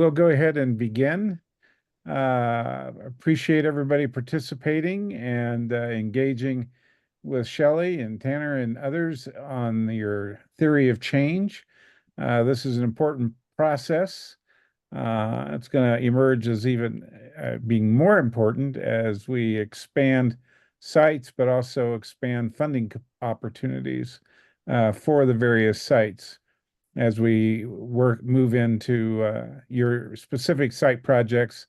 we'll go ahead and begin. Appreciate everybody participating and engaging with Shelley and Tanner and others on your theory of change. This is an important process. It's going to emerge as even being more important as we expand sites, but also expand funding opportunities for the various sites as we move into your specific site projects,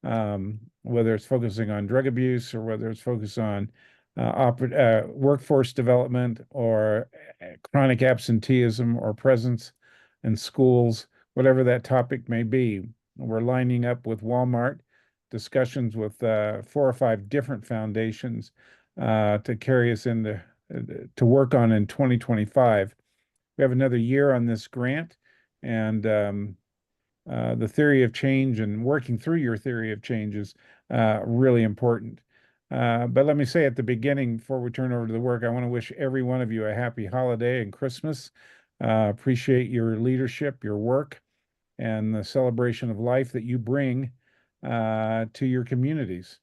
whether it's focusing on drug abuse or whether it's focused on workforce development or chronic absenteeism or presence in schools, whatever that topic may be. We're lining up with Walmart, discussions with 4 or 5 different foundations to carry us into to work on in 2025. We have another year on this grant, and the theory of change and working through your theory of change is really important. But let me say at the beginning, before we turn over to the work, I want to wish every one of you a happy holiday and Christmas. Appreciate your leadership, your work, and the celebration of life that you bring to your communities.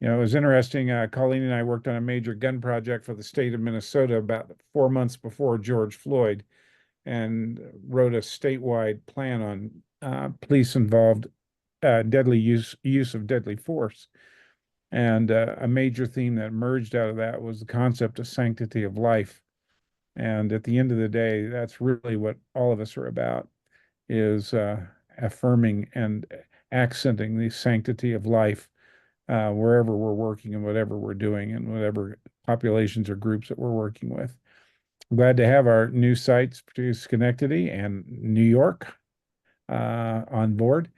It was interesting. Colleen and I worked on a major gun project for the state of Minnesota about 4 months before George Floyd, and wrote a statewide plan on police-involved deadly use of deadly force. And a major theme that emerged out of that was the concept of sanctity of life. And at the end of the day, that's really what all of us are about, is affirming and accenting the sanctity of life wherever we're working and whatever we're doing and whatever populations or groups that we're working with. I'm glad to have our new sites, Schenectady and New York, on board.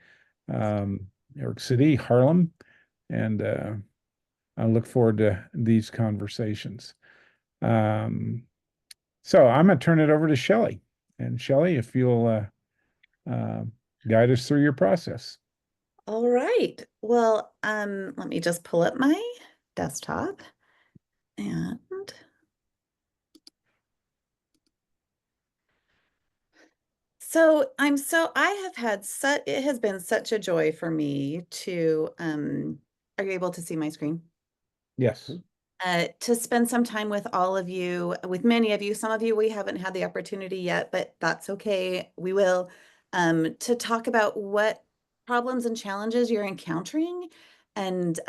New York City, Harlem, and I look forward to these conversations. So I'm going to turn it over to Shelley. And Shelley, if you'll guide us through your process. All right. Well, let me just pull up my desktop and it has been such a joy for me to, are you able to see my screen? Yes. To spend some time with all of you, with many of you. Some of you we haven't had the opportunity yet, but that's okay. We will, to talk about what problems and challenges you're encountering and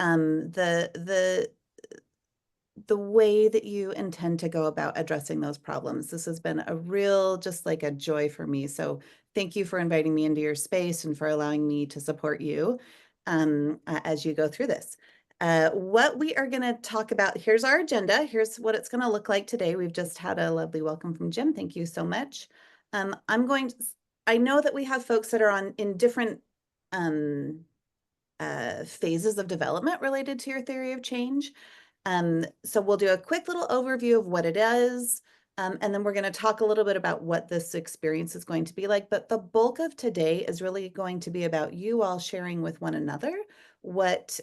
the way that you intend to go about addressing those problems. This has been a real, just like a joy for me. So thank you for inviting me into your space and for allowing me to support you as you go through this. What we are going to talk about, here's our agenda. Here's what it's going to look like today. We've just had a lovely welcome from Jim. Thank you so much. I know that we have folks that are in different phases of development related to your theory of change. So we'll do a quick little overview of what it is, and then we're going to talk a little bit about what this experience is going to be like. But the bulk of today is really going to be about you all sharing with one another what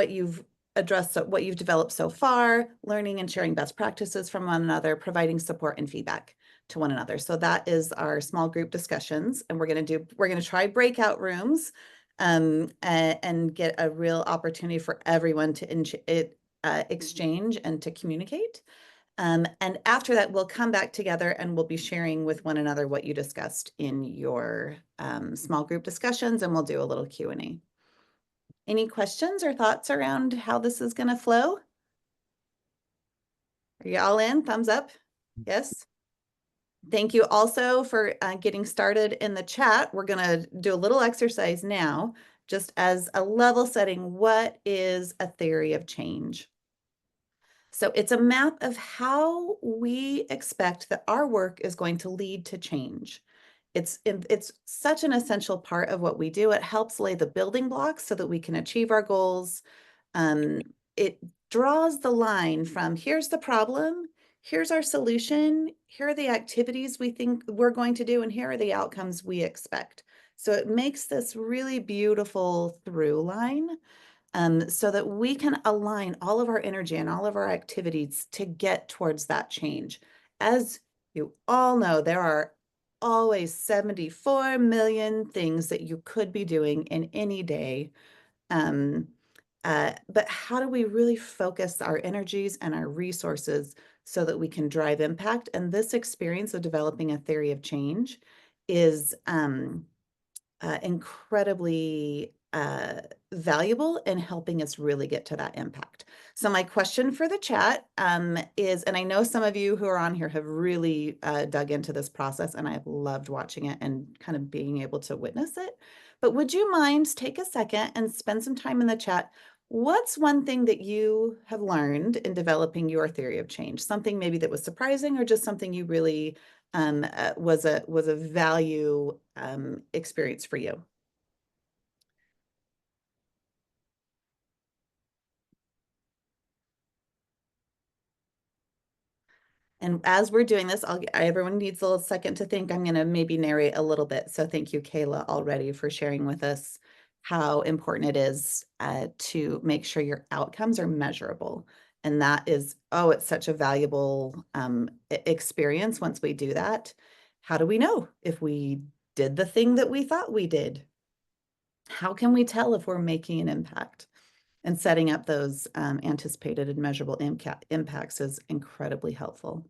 you've addressed, what you've developed so far, learning and sharing best practices from one another, providing support and feedback to one another. So that is our small group discussions, and we're going to try breakout rooms and get a real opportunity for everyone to exchange and to communicate. And after that, we'll come back together and we'll be sharing with one another what you discussed in your small group discussions, and we'll do a little Q&A. Any questions or thoughts around how this is going to flow? Are you all in? Thumbs up? Yes? Thank you also for getting started in the chat. We're going to do a little exercise now, just as a level setting. What is a theory of change? So it's a map of how we expect that our work is going to lead to change. It's such an essential part of what we do. It helps lay the building blocks so that we can achieve our goals. It draws the line from here's the problem, here's our solution, here are the activities we think we're going to do, and here are the outcomes we expect. So it makes this really beautiful through line so that we can align all of our energy and all of our activities to get towards that change. As You all know there are always 74 million things that you could be doing in any day. Um, but how do we really focus our energies and our resources so that we can drive impact? And this experience of developing a theory of change is incredibly valuable in helping us really get to that impact. So my question for the chat is, and I know some of you who are on here have really dug into this process, and I've loved watching it and kind of being able to witness it. But would you mind take a second and spend some time in the chat? What's one thing that you have learned in developing your theory of change? Something maybe that was surprising, or just something you really was a value experience for you? And as we're doing this, everyone needs a little second to think. I'm going to maybe narrate a little bit. So thank you, Kayla, already for sharing with us how important it is to make sure your outcomes are measurable. And that is, oh, it's such a valuable experience once we do that. How do we know if we did the thing that we thought we did? How can we tell if we're making an impact? And setting up those anticipated and measurable impacts is incredibly helpful.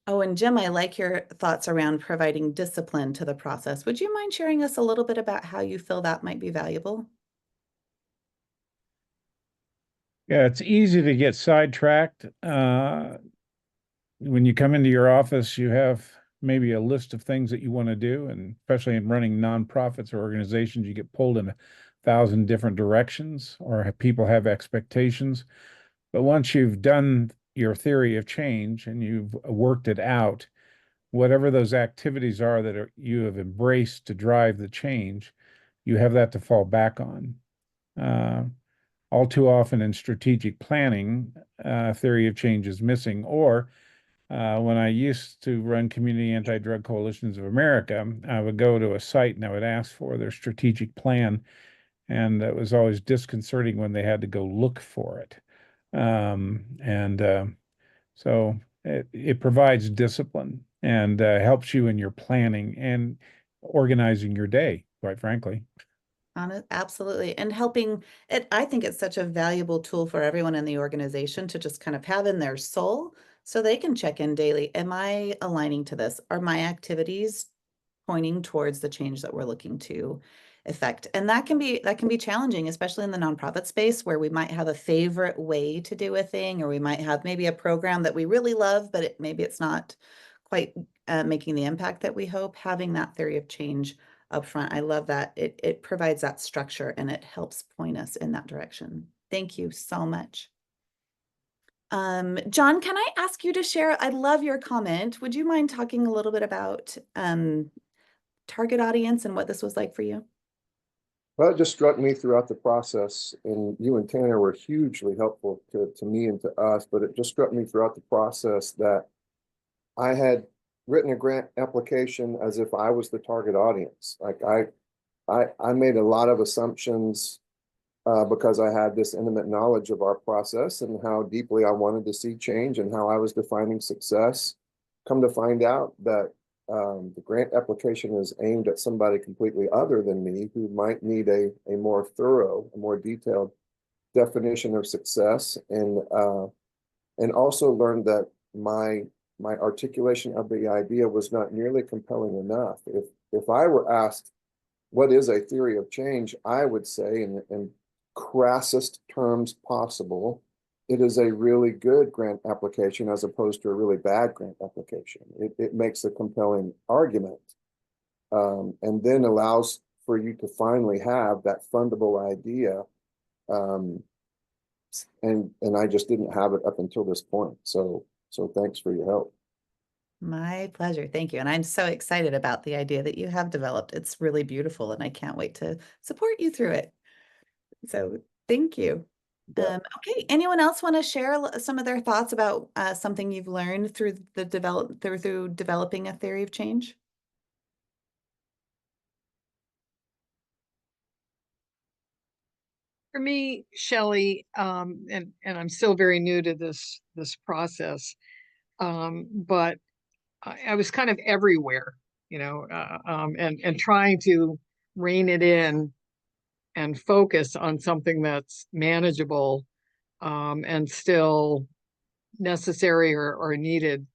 Oh, and Jim, I like your thoughts around providing discipline to the process. Would you mind sharing us a little bit about how you feel that might be valuable? Yeah, it's easy to get sidetracked. When you come into your office, you have maybe a list of things that you want to do, and especially in running nonprofits or organizations, you get pulled in 1,000 different directions, or people have expectations. But once you've done your theory of change and you've worked it out, whatever those activities are that you have embraced to drive the change, you have that to fall back on. Uh, all too often in strategic planning, theory of change is missing. Or when I used to run Community Anti-Drug Coalitions of America, I would go to a site and I would ask for their strategic plan. And it was always disconcerting when they had to go look for it. So it provides discipline and helps you in your planning and organizing your day, quite frankly. On it, absolutely. And helping it, I think it's such a valuable tool for everyone in the organization to just kind of have in their soul so they can check in daily. Am I aligning to this? Are my activities pointing towards the change that we're looking to effect? And that can be challenging, especially in the nonprofit space where we might have a favorite way to do a thing, or we might have maybe a program that we really love, but maybe it's not quite making the impact that we hope. Having that theory of change up front, I love that. It provides that structure and it helps point us in that direction. Thank you so much. John, can I ask you to share? I love your comment. Would you mind talking a little bit about target audience and what this was like for you? Well, it just struck me throughout the process, and you and Tanner were hugely helpful to me and to us, but it just struck me throughout the process that I had written a grant application as if I was the target audience. Like I made a lot of assumptions because I had this intimate knowledge of our process and how deeply I wanted to see change and how I was defining success. Come to find out that the grant application is aimed at somebody completely other than me who might need a more thorough, a more detailed definition of success, and also learned that my articulation of the idea was not nearly compelling enough. If I were asked what is a theory of change, I would say in crassest terms possible, it is a really good grant application as opposed to a really bad grant application. It makes a compelling argument, and then allows for you to finally have that fundable idea. Um, and I just didn't have it up until this point. So thanks for your help. My pleasure. Thank you. And I'm so excited about the idea that you have developed. It's really beautiful, and I can't wait to support you through it. So thank you. Yeah. Okay, anyone else want to share some of their thoughts about something you've learned through through developing a theory of change? For me, Shelley, and I'm still very new to this process, But I was kind of everywhere, and trying to rein it in and focus on something that's manageable, and still necessary or needed,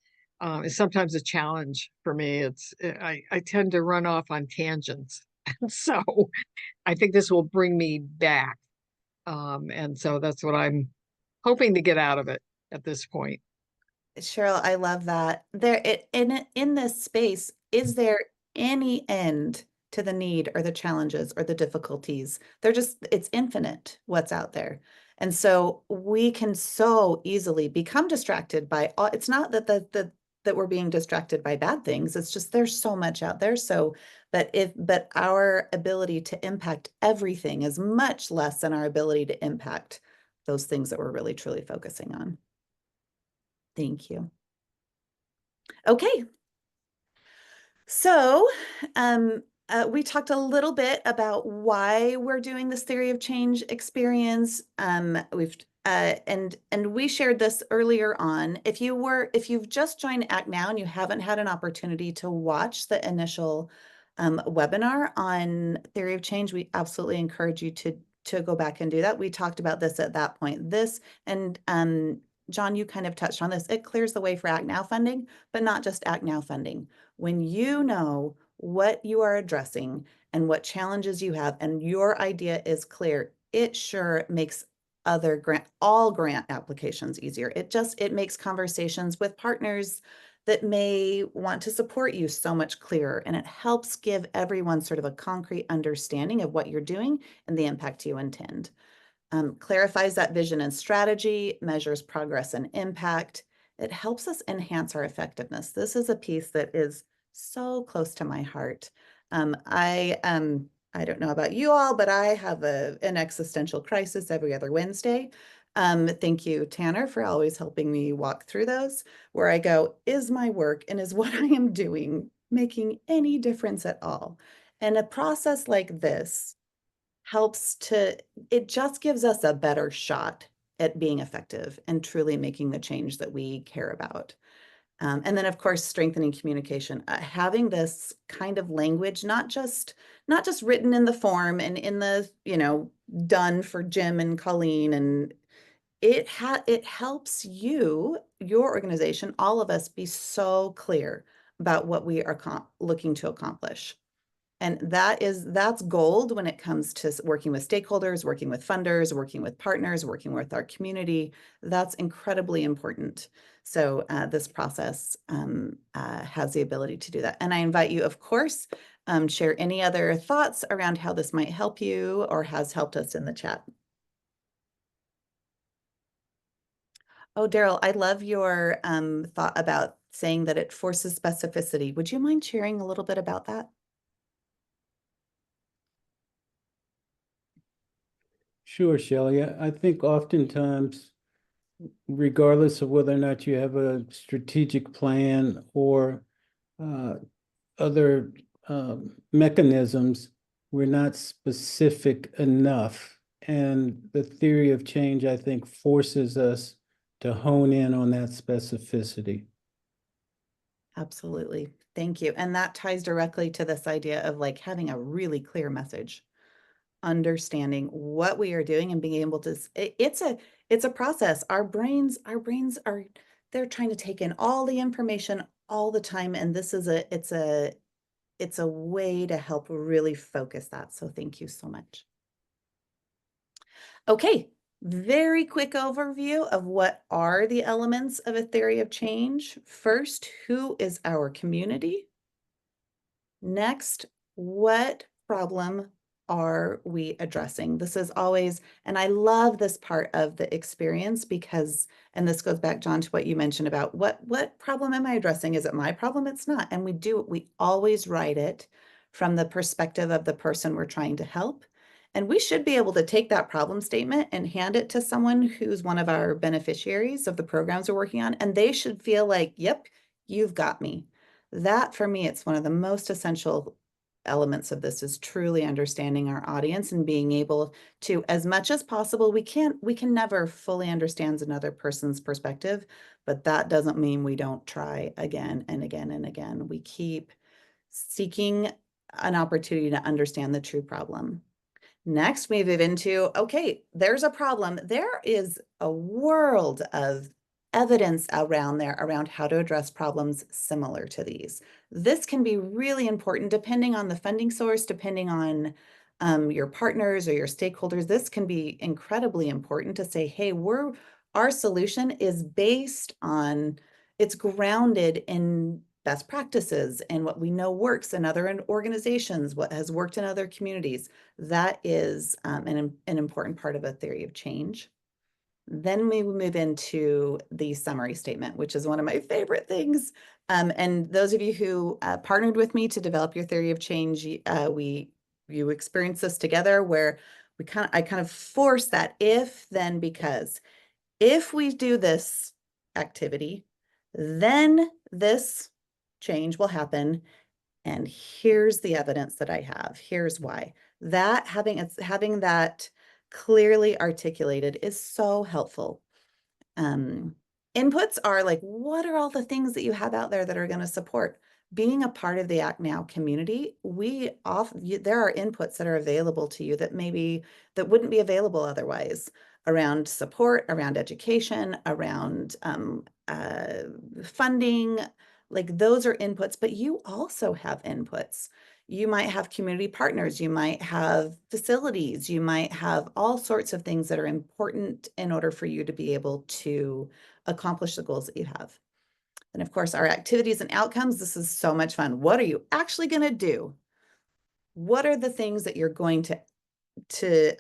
is sometimes a challenge for me. I tend to run off on tangents. So I think this will bring me back. And so that's what I'm hoping to get out of it at this point. Cheryl, I love that. In this space, is there any end to the need or the challenges or the difficulties? It's infinite what's out there. And so we can so easily become distracted by all, it's not that we're being distracted by bad things. It's just there's so much out there. So, but our ability to impact everything is much less than our ability to impact those things that we're really truly focusing on. Thank you. Okay. So, we talked a little bit about why we're doing this theory of change experience. And we shared this earlier on. If you've just joined Act Now and you haven't had an opportunity to watch the initial webinar on theory of change, we absolutely encourage you to go back and do that. We talked about this at that point. This and John, you kind of touched on this. It clears the way for Act Now funding, but not just Act Now funding. When you know what you are addressing and what challenges you have, and your idea is clear, it sure makes all grant applications easier. It makes conversations with partners that may want to support you so much clearer, and it helps give everyone sort of a concrete understanding of what you're doing and the impact you intend. Clarifies that vision and strategy, measures progress and impact. It helps us enhance our effectiveness. This is a piece that is so close to my heart. I don't know about you all, but I have an existential crisis every other Wednesday. Thank you, Tanner, for always helping me walk through those, where I go, is my work and is what I am doing making any difference at all? And a process like this it just gives us a better shot at being effective and truly making the change that we care about. And then, of course, strengthening communication, having this kind of language, not just written in the form and in the, done for Jim and Colleen, and it helps your organization, all of us, be so clear about what we are looking to accomplish. And that's gold when it comes to working with stakeholders, working with funders, working with partners, working with our community. That's incredibly important. So this process has the ability to do that. And I invite you, of course, share any other thoughts around how this might help you or has helped us in the chat. Oh, Daryl, I love your thought about saying that it forces specificity. Would you mind sharing a little bit about that? Sure, Shelley. I think oftentimes, regardless of whether or not you have a strategic plan or other mechanisms, we're not specific enough. And the theory of change, I think, forces us to hone in on that specificity. Absolutely. Thank you. And that ties directly to this idea of like having a really clear message, understanding what we are doing and being able to, it's a process. Our brains are, they're trying to take in all the information all the time. And this is it's a way to help really focus that. So thank you so much. Okay. Very quick overview of what are the elements of a theory of change. First, who is our community? Next, what problem are we addressing? This is always, and I love this part of the experience because, and this goes back, John, to what you mentioned about what problem am I addressing? Is it my problem? It's not. And we always write it from the perspective of the person we're trying to help. And we should be able to take that problem statement and hand it to someone who's one of our beneficiaries of the programs we're working on. And they should feel like, yep, you've got me. That for me, it's one of the most essential elements of this is truly understanding our audience and being able to, as much as possible, we can never fully understand another person's perspective, but that doesn't mean we don't try again and again and again. We keep seeking an opportunity to understand the true problem. Next, we move into, okay, there's a problem. There is a world of evidence around there around how to address problems similar to these. This can be really important depending on the funding source, depending on your partners or your stakeholders. This can be incredibly important to say, hey, our solution is based on, it's grounded in best practices and what we know works in other organizations, what has worked in other communities. That is an important part of a theory of change. Then we move into the summary statement, which is one of my favorite things. And those of you who partnered with me to develop your theory of change, you experience this together where I kind of force that if, then, because. If we do this activity, then this change will happen. And here's the evidence that I have. Here's why. That having that clearly articulated is so helpful. Inputs are like, what are all the things that you have out there that are going to support? Being a part of the Act Now community, there are inputs that are available to you that wouldn't be available otherwise, around support, around education, around funding. Like, those are inputs, but you also have inputs. You might have community partners, you might have facilities, you might have all sorts of things that are important in order for you to be able to accomplish the goals that you have. And of course, our activities and outcomes, this is so much fun. What are you actually going to do? What are the things that you're going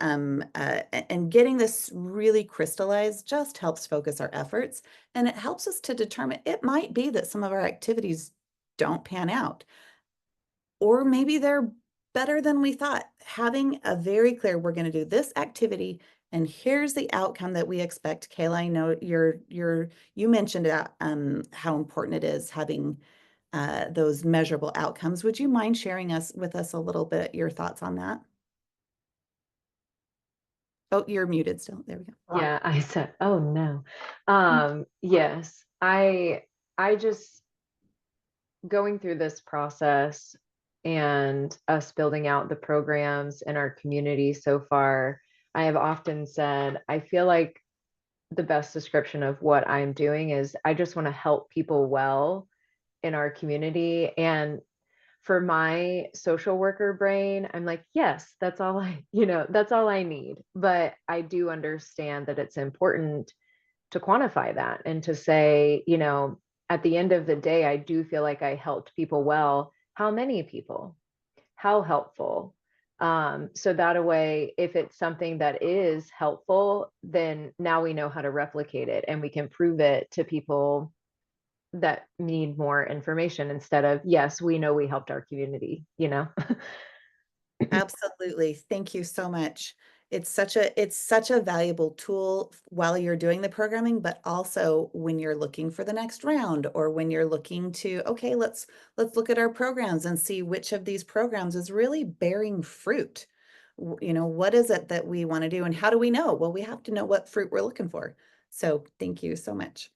and getting this really crystallized just helps focus our efforts, and it helps us to determine, it might be that some of our activities don't pan out, or maybe they're better than we thought. Having a very clear, we're going to do this activity and here's the outcome that we expect. Kayla, I know you mentioned how important it is having those measurable outcomes. Would you mind sharing with us a little bit your thoughts on that? Oh, you're muted still. There we go. Yeah, I said, oh no. Yes, I just going through this process and us building out the programs in our community so far, I have often said, I feel like the best description of what I'm doing is I just want to help people well in our community. And for my social worker brain, I'm like, yes, that's all that's all I need. But I do understand that it's important to quantify that and to say, at the end of the day, I do feel like I helped people well. How many people? How helpful? So that a way, if it's something that is helpful, then now we know how to replicate it and we can prove it to people that need more information instead of, yes, we know we helped our community, Absolutely. Thank you so much. It's such a valuable tool while you're doing the programming, but also when you're looking for the next round, or when you're looking to, okay, let's look at our programs and see which of these programs is really bearing fruit. What is it that we want to do and how do we know? Well, we have to know what fruit we're looking for. So thank you so much.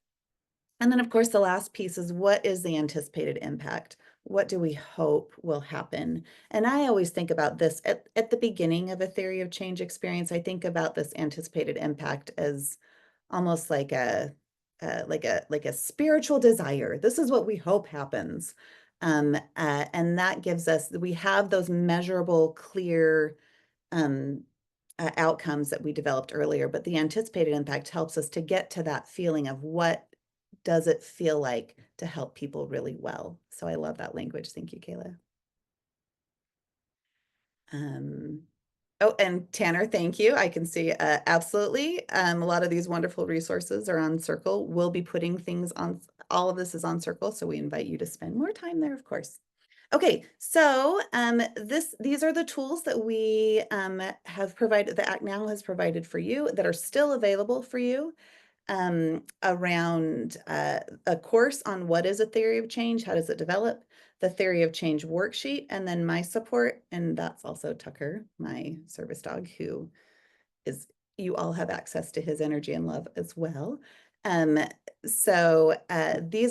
And then, of course, the last piece is, what is the anticipated impact? What do we hope will happen? And I always think about this at the beginning of a theory of change experience. I think about this anticipated impact as almost like a spiritual desire. This is what we hope happens. And that gives us, we have those measurable, clear outcomes that we developed earlier, but the anticipated impact helps us to get to that feeling of what does it feel like to help people really well. So I love that language. Thank you, Kayla. Oh, and Tanner, thank you. I can see absolutely. A lot of these wonderful resources are on Circle. We'll be putting things on, all of this is on Circle, so we invite you to spend more time there, of course. Okay, so these are the tools that we have provided, the Act Now has provided for you, that are still available for you. Around a course on what is a theory of change, how does it develop, the Theory of Change worksheet, and then my support. And that's also Tucker, my service dog, who is, you all have access to his energy and love as well. These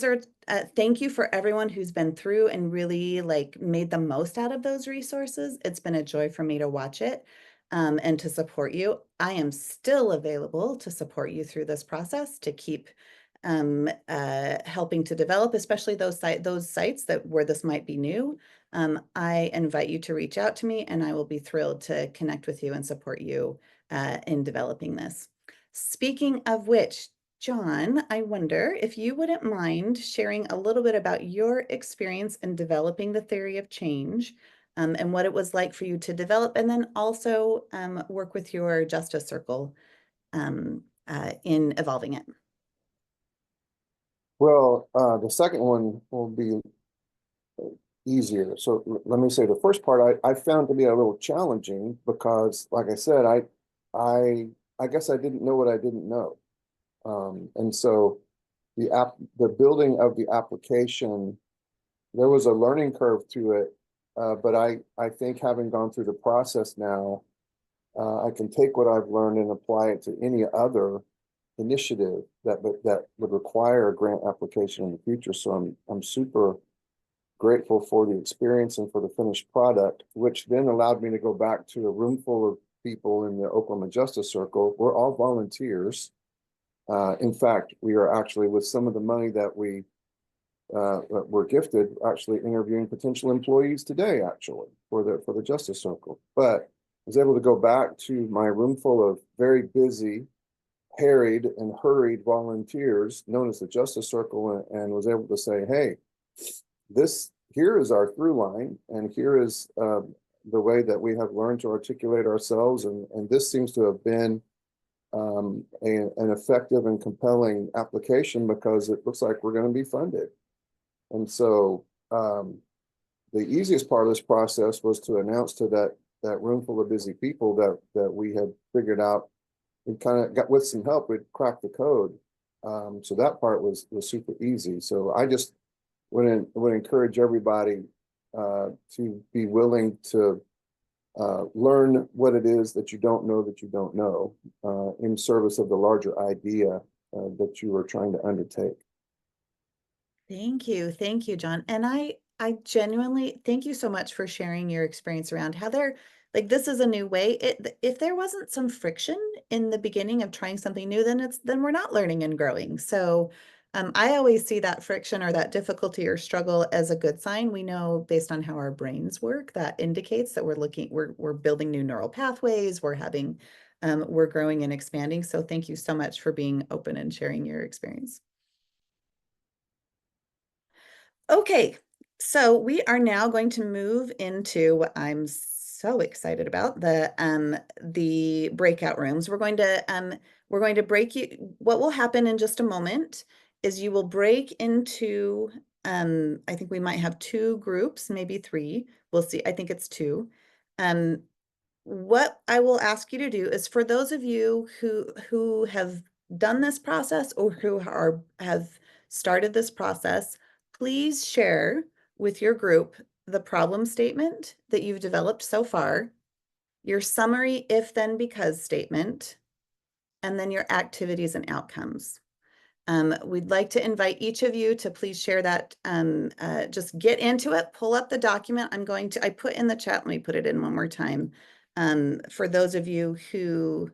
are, thank you for everyone who's been through and really like made the most out of those resources. It's been a joy for me to watch it and to support you. I am still available to support you through this process, to keep helping to develop, especially those sites that where this might be new. I invite you to reach out to me, and I will be thrilled to connect with you and support you in developing this. Speaking of which, John, I wonder if you wouldn't mind sharing a little bit about your experience in developing the Theory of Change, and what it was like for you to develop, and then also work with your Justice Circle in evolving it. Well, the second one will be easier. So let me say the first part I found to be a little challenging because, like I said, I guess I didn't know what I didn't know. And so the building of the application, there was a learning curve to it. But I think having gone through the process now, I can take what I've learned and apply it to any other initiative that would require a grant application in the future. So I'm super grateful for the experience and for the finished product, which then allowed me to go back to a room full of people in the Oklahoma Justice Circle. We're all volunteers. In fact, we are actually, with some of the money that we were gifted, actually interviewing potential employees today, actually, for the Justice Circle. But I was able to go back to my room full of very busy, harried and hurried volunteers known as the Justice Circle, and was able to say, hey, here is our through line, and here is the way that we have learned to articulate ourselves, and this seems to have been an effective and compelling application because it looks like we're going to be funded. And so the easiest part of this process was to announce to that room full of busy people that we had figured out. We kind of got, with some help, we'd cracked the code. So that part was super easy. So I just would encourage everybody to be willing to learn what it is that you don't know in service of the larger idea that you are trying to undertake. Thank you, John. And I genuinely thank you so much for sharing your experience around how like this is a new way. If there wasn't some friction in the beginning of trying something new, then we're not learning and growing. So I always see that friction or that difficulty or struggle as a good sign. We know based on how our brains work, that indicates that we're building new neural pathways, we're growing and expanding. So thank you so much for being open and sharing your experience. Okay, so we are now going to move into what I'm so excited about, the breakout rooms. We're going to break you. What will happen in just a moment is you will break into, I think we might have 2 groups, maybe 3. We'll see. I think it's 2. What I will ask you to do is, for those of you who have done this process or who have started this process, please share with your group the problem statement that you've developed so far, your summary if then because statement, and then your activities and outcomes. We'd like to invite each of you to please share that. Just get into it, pull up the document. I put in the chat, let me put it in one more time. For those of you who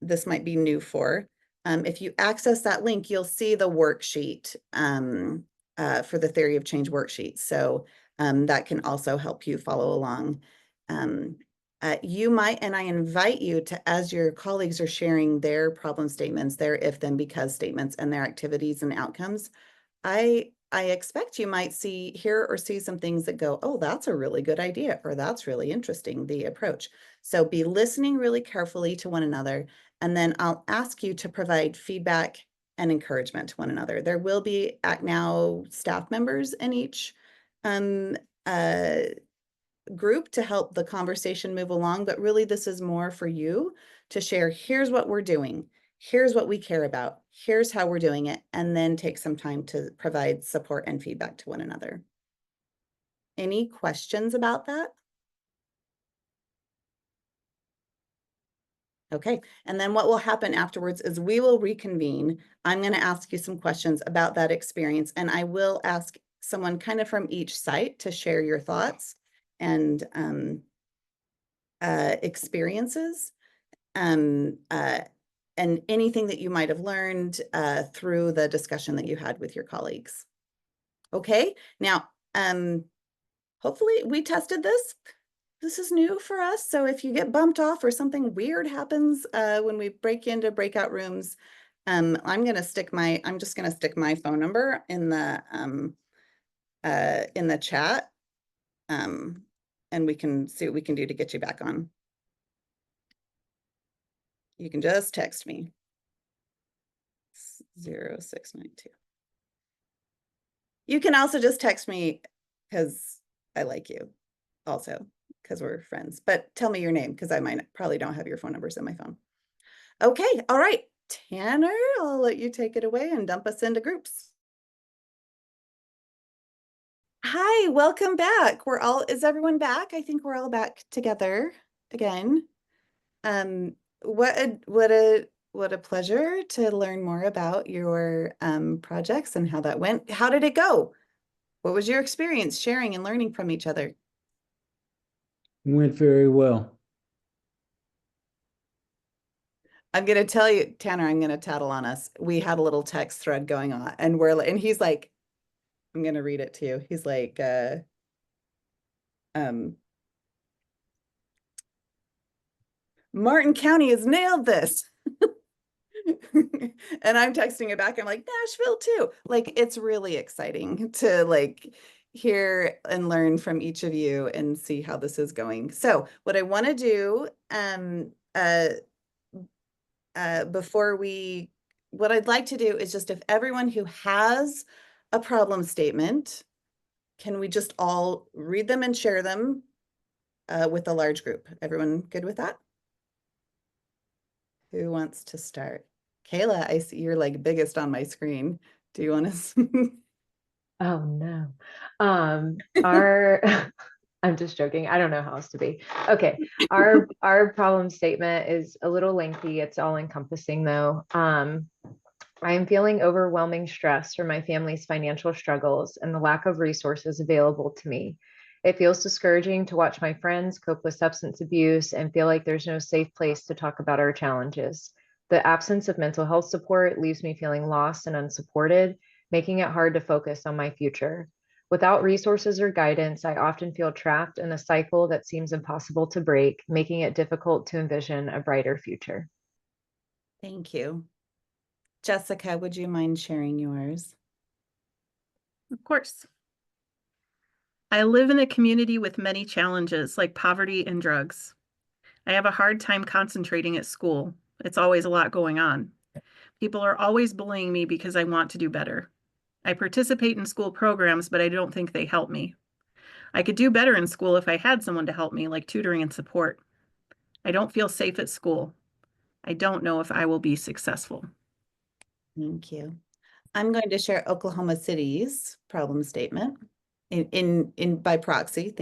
this might be new for, if you access that link, you'll see the worksheet for the Theory of Change worksheet. So that can also help you follow along. You might, and I invite you to, as your colleagues are sharing their problem statements, their if then because statements, and their activities and outcomes, I expect you might hear or see some things that go, oh, that's a really good idea, or that's really interesting, the approach. So be listening really carefully to one another, and then I'll ask you to provide feedback and encouragement to one another. There will be now staff members in each group to help the conversation move along, but really this is more for you to share, here's what we're doing, here's what we care about, here's how we're doing it, and then take some time to provide support and feedback to one another. Any questions about that? Okay, and then what will happen afterwards is we will reconvene. I'm going to ask you some questions about that experience, and I will ask someone kind of from each site to share your thoughts and experiences, and anything that you might have learned through the discussion that you had with your colleagues. Okay, now, hopefully we tested this. This is new for us. So if you get bumped off or something weird happens when we break into breakout rooms, I'm just gonna stick my phone number in the chat. And we can see what we can do to get you back on. You can just text me. 0692. You can also just text me because I like you also, because we're friends, but tell me your name because I probably don't have your phone numbers in my phone. Okay, all right, Tanner, I'll let you take it away and dump us into groups. Hi, welcome back. Is everyone back? I think we're all back together again. What a pleasure to learn more about your projects and how that went. How did it go? What was your experience sharing and learning from each other? Went very well. I'm gonna tell you, Tanner, I'm gonna tattle on us. We had a little text thread going on, and he's like, I'm gonna read it to you. He's like, Martin County has nailed this. And I'm texting it back. I'm like, Nashville too. Like, it's really exciting to like hear and learn from each of you and see how this is going. So what I want to do, what I'd like to do is just, if everyone who has a problem statement, can we just all read them and share them with a large group? Everyone good with that? Who wants to start? Kayla, I see you're like biggest on my screen. Do you want to? Oh no. Our I'm just joking. I don't know how else to be. Okay. Our problem statement is a little lengthy. It's all encompassing though. I am feeling overwhelming stress from my family's financial struggles and the lack of resources available to me. It feels discouraging to watch my friends cope with substance abuse and feel like there's no safe place to talk about our challenges. The absence of mental health support leaves me feeling lost and unsupported, making it hard to focus on my future. Without resources or guidance, I often feel trapped in a cycle that seems impossible to break, making it difficult to envision a brighter future. Thank you. Jessica, would you mind sharing yours? Of course. I live in a community with many challenges like poverty and drugs. I have a hard time concentrating at school. It's always a lot going on. People are always bullying me because I want to do better. I participate in school programs, but I don't think they help me. I could do better in school if I had someone to help me, like tutoring and support. I don't feel safe at school. I don't know if I will be successful. Thank you. I'm going to share Oklahoma City's problem statement in by proxy.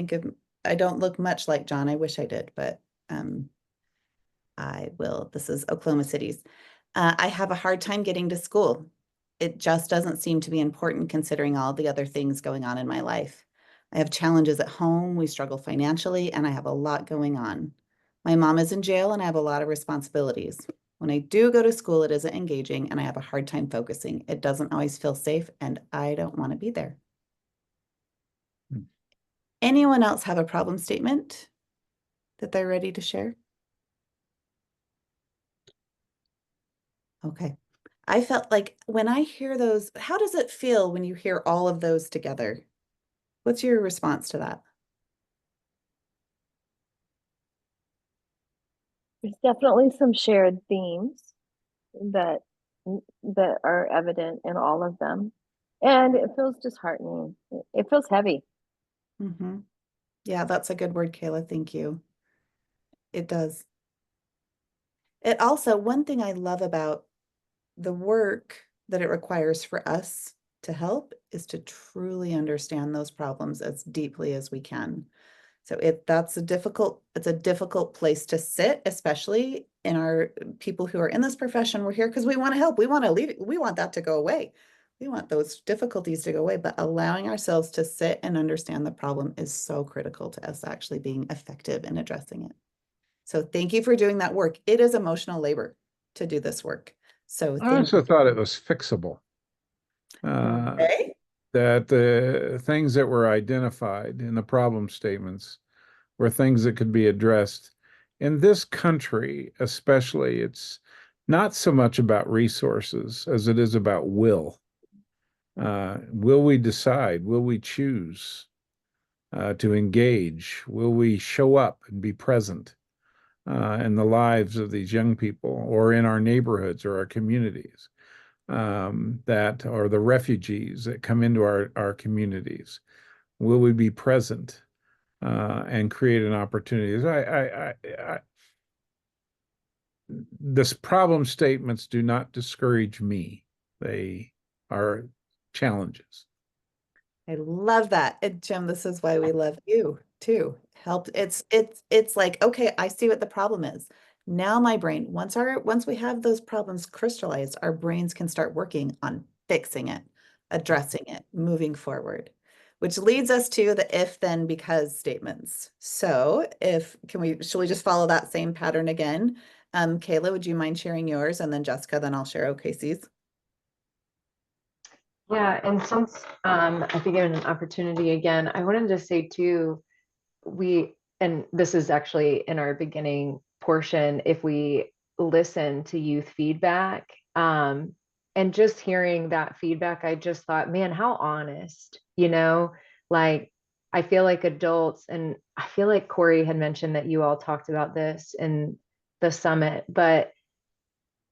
I don't look much like John. I wish I did, but I will. This is Oklahoma City's. I have a hard time getting to school. It just doesn't seem to be important considering all the other things going on in my life. I have challenges at home. We struggle financially, and I have a lot going on. My mom is in jail, and I have a lot of responsibilities. When I do go to school, it isn't engaging, and I have a hard time focusing. It doesn't always feel safe, and I don't want to be there. Anyone else have a problem statement that they're ready to share? Okay. I felt like when I hear those, how does it feel when you hear all of those together? What's your response to that? There's definitely some shared themes that are evident in all of them. And it feels disheartening. It feels heavy. Mm-hmm. Yeah, that's a good word, Kayla. Thank you. It does. It also, one thing I love about the work that it requires for us to help is to truly understand those problems as deeply as we can. So it's a difficult place to sit, especially in our people who are in this profession. We're here because we want to help. We want to leave. We want that to go away. We want those difficulties to go away, but allowing ourselves to sit and understand the problem is so critical to us actually being effective in addressing it. So thank you for doing that work. It is emotional labor to do this work. So I thank also thought it was fixable. Okay. That the things that were identified in the problem statements were things that could be addressed. In this country, especially, it's not so much about resources as it is about will. Will we decide? Will we choose to engage? Will we show up and be present in the lives of these young people or in our neighborhoods or our communities? That are the refugees that come into our communities. Will we be present and create an opportunity? This problem statements do not discourage me. They are challenges. I love that. And Jim, this is why we love you too. Help. It's like, okay, I see what the problem is. Now my brain, once we have those problems crystallized, our brains can start working on fixing it, addressing it, moving forward, which leads us to the if, then, because statements. So should we just follow that same pattern again? Kayla, would you mind sharing yours? And then Jessica, then I'll share OKC's. Yeah, and since I've been given an opportunity again, I wanted to say too, and this is actually in our beginning portion, if we listen to youth feedback, and just hearing that feedback, I just thought, man, how honest, like I feel like adults, and I feel like Corey had mentioned that you all talked about this in the summit, but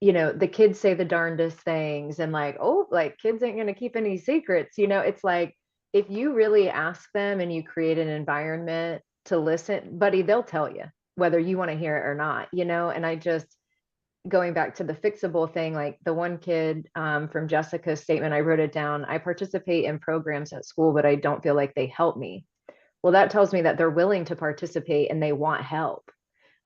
the kids say the darndest things and like kids ain't going to keep any secrets. It's like, if you really ask them and you create an environment to listen, buddy, they'll tell you whether you want to hear it or not, and I just, going back to the fixable thing, like the one kid from Jessica's statement, I wrote it down. I participate in programs at school, but I don't feel like they help me. Well, that tells me that they're willing to participate and they want help.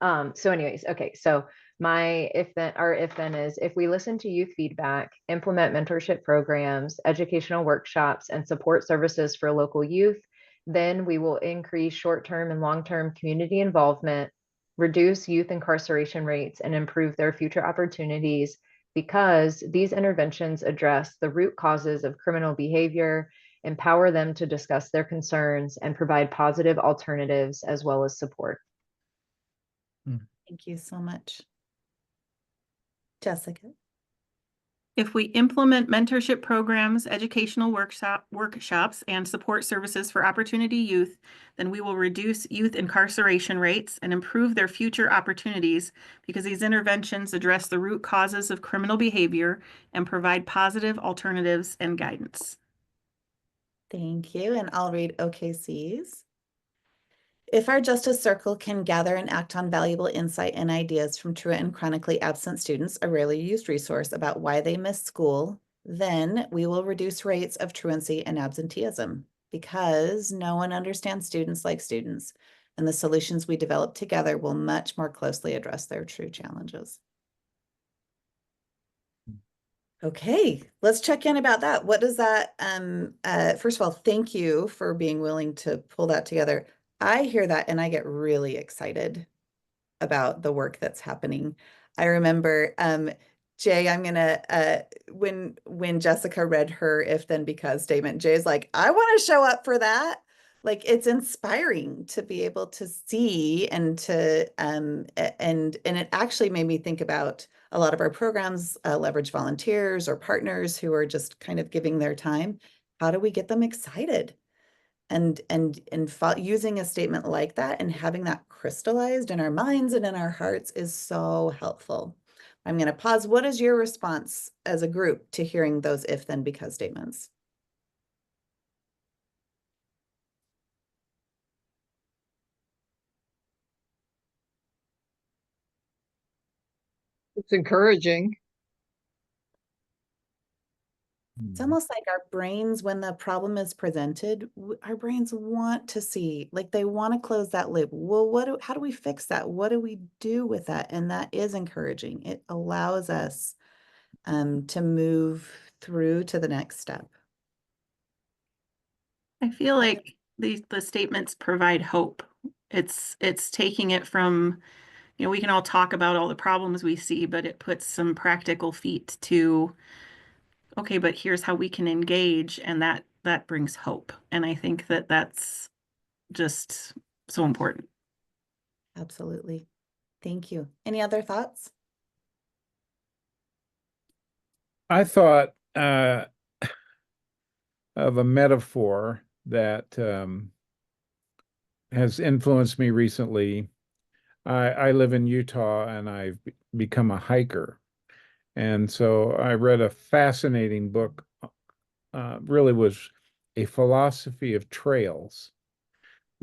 So anyways, okay. So my if then is, if we listen to youth feedback, implement mentorship programs, educational workshops, and support services for local youth, then we will increase short-term and long-term community involvement, reduce youth incarceration rates, and improve their future opportunities, because these interventions address the root causes of criminal behavior, empower them to discuss their concerns, and provide positive alternatives as well as support. Thank you so much. Jessica. If we implement mentorship programs, educational workshops, and support services for opportunity youth, then we will reduce youth incarceration rates and improve their future opportunities, because these interventions address the root causes of criminal behavior and provide positive alternatives and guidance. Thank you. And I'll read OKC's. If our Justice Circle can gather and act on valuable insight and ideas from truant and chronically absent students, a rarely used resource about why they miss school, then we will reduce rates of truancy and absenteeism, because no one understands students like students, and the solutions we develop together will much more closely address their true challenges. Okay, let's check in about that. What does that, first of all, thank you for being willing to pull that together. I hear that and I get really excited about the work that's happening. I remember, Jay, I'm gonna, when Jessica read her if then because statement, Jay's like, I want to show up for that. Like, it's inspiring to be able to see and to, and it actually made me think about a lot of our programs leverage volunteers or partners who are just kind of giving their time. How do we get them excited? And using a statement like that and having that crystallized in our minds and in our hearts is so helpful. I'm going to pause. What is your response as a group to hearing those if then because statements? It's encouraging. It's almost like our brains, when the problem is presented, our brains want to see, like they want to close that loop. Well, how do we fix that? What do we do with that? And that is encouraging. It allows us to move through to the next step. I feel like the statements provide hope. It's taking it from, you know, we can all talk about all the problems we see, but it puts some practical feet to, okay, but here's how we can engage, and that brings hope. And I think that that's just so important. Absolutely. Thank you. Any other thoughts? I thought of a metaphor that has influenced me recently. I live in Utah and I've become a hiker. And so I read a fascinating book, really was a philosophy of trails,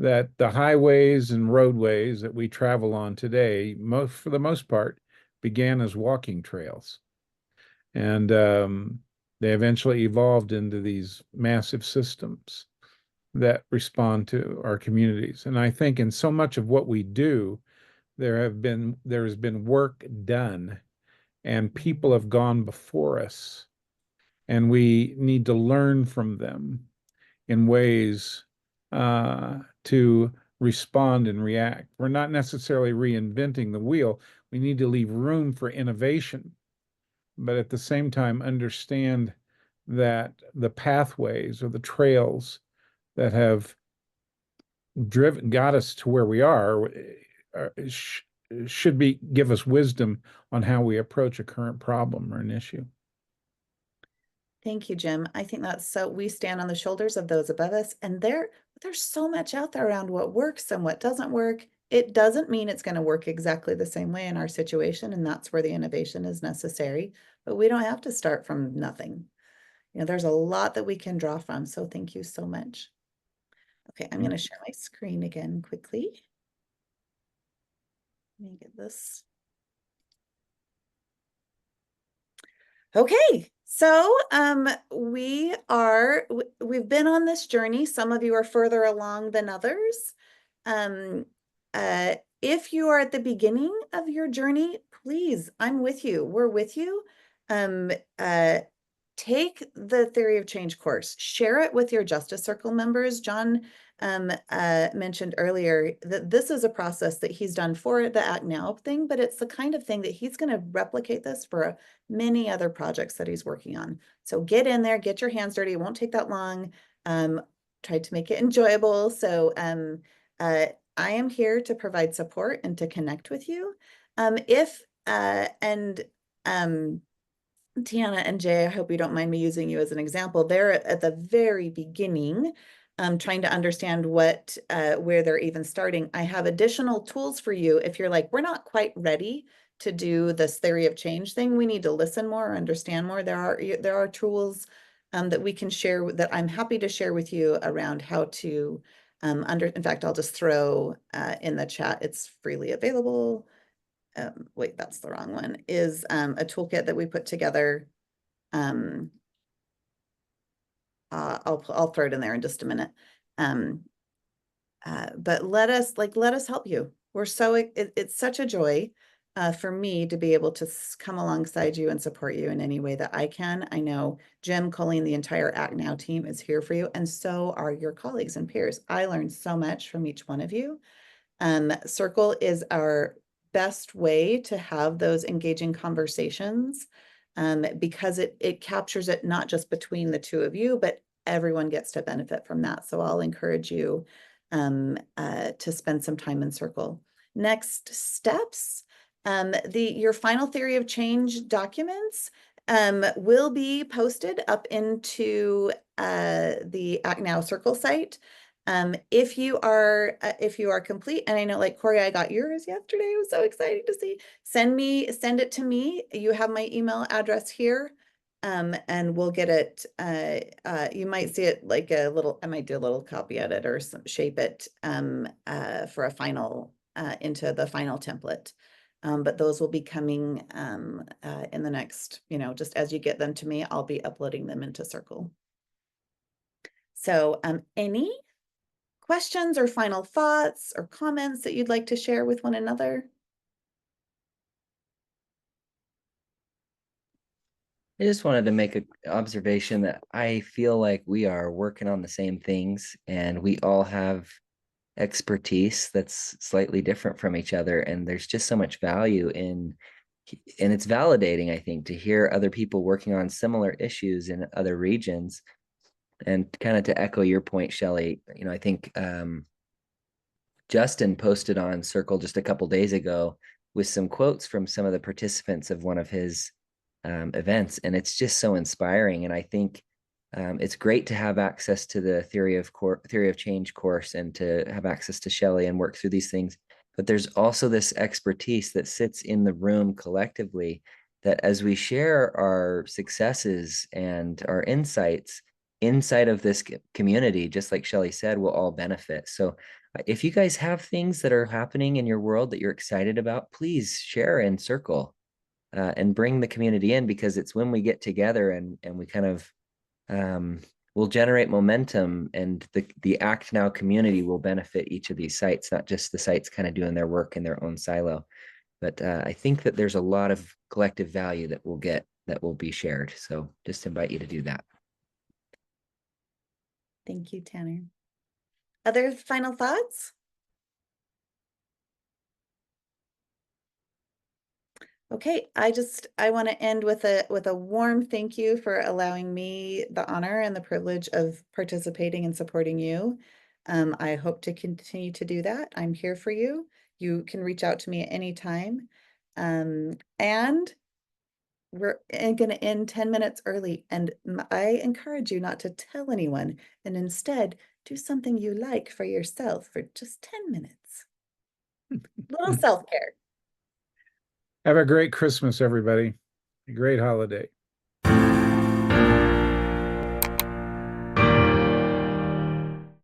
that the highways and roadways that we travel on today, for the most part, began as walking trails. And they eventually evolved into these massive systems that respond to our communities. And I think in so much of what we do, there has been work done and people have gone before us, and we need to learn from them in ways to respond and react. We're not necessarily reinventing the wheel. We need to leave room for innovation, but at the same time understand that the pathways or the trails that have got us to where we are should give us wisdom on how we approach a current problem or an issue. Thank you, Jim. I think that's so, we stand on the shoulders of those above us, and there's so much out there around what works and what doesn't work. It doesn't mean it's going to work exactly the same way in our situation, and that's where the innovation is necessary. But we don't have to start from nothing. You know, there's a lot that we can draw from. So thank you so much. Okay, I'm going to share my screen again quickly. Let me get this. Okay, so we've been on this journey. Some of you are further along than others. If you are at the beginning of your journey, please, I'm with you. We're with you. Take the Theory of Change course, share it with your Justice Circle members. John mentioned earlier that this is a process that he's done for the Act Now thing, but it's the kind of thing that he's going to replicate this for many other projects that he's working on. So get in there, get your hands dirty. It won't take that long. Try to make it enjoyable. So I am here to provide support and to connect with you. Tiana and Jay, I hope you don't mind me using you as an example. They're at the very beginning, trying to understand where they're even starting. I have additional tools for you if you're like, we're not quite ready to do this Theory of Change thing. We need to listen more, understand more. There are tools that we can share, that I'm happy to share with you around how to in fact, I'll just throw in the chat, it's freely available. Wait, that's the wrong one, is a toolkit that we put together. I'll throw it in there in just a minute. But let us help you. We're so, it's such a joy for me to be able to come alongside you and support you in any way that I can. I know Jim, Colleen, the entire Act Now team is here for you, and so are your colleagues and peers. I learned so much from each one of you. Circle is our best way to have those engaging conversations, because it captures it not just between the two of you, but everyone gets to benefit from that. So I'll encourage you to spend some time in Circle. Next steps, your final Theory of Change documents will be posted up into the Act Now Circle site. If you are complete, and I know, like Corey, I got yours yesterday. It was so exciting to see. Send it to me. You have my email address here, and we'll get it. You might see it like a little. I might do a little copy edit or shape it for a final into the final template. But those will be coming in the next, just as you get them to me, I'll be uploading them into Circle. So any questions or final thoughts or comments that you'd like to share with one another? I just wanted to make an observation that I feel like we are working on the same things and we all have expertise that's slightly different from each other. And there's just so much value and it's validating, I think, to hear other people working on similar issues in other regions. And kind of to echo your point, Shelley, I think Justin posted on Circle just a couple days ago with some quotes from some of the participants of one of his events, and it's just so inspiring. And I think it's great to have access to the theory of change course and to have access to Shelley and work through these things. But there's also this expertise that sits in the room collectively that as we share our successes and our insights inside of this community, just like Shelley said, we'll all benefit. So if you guys have things that are happening in your world that you're excited about, please share in Circle and bring the community in, because it's when we get together and we kind of will generate momentum, and the Act Now community will benefit each of these sites, not just the sites kind of doing their work in their own silo. But I think that there's a lot of collective value that will be shared. So just invite you to do that. Thank you, Tanner. Other final thoughts? Okay, I want to end with a warm thank you for allowing me the honor and the privilege of participating and supporting you. I hope to continue to do that. I'm here for you. You can reach out to me at any time. And we're going to end 10 minutes early, and I encourage you not to tell anyone, and instead do something you like for yourself for just 10 minutes. Little self-care. Have a great Christmas, everybody. A great holiday.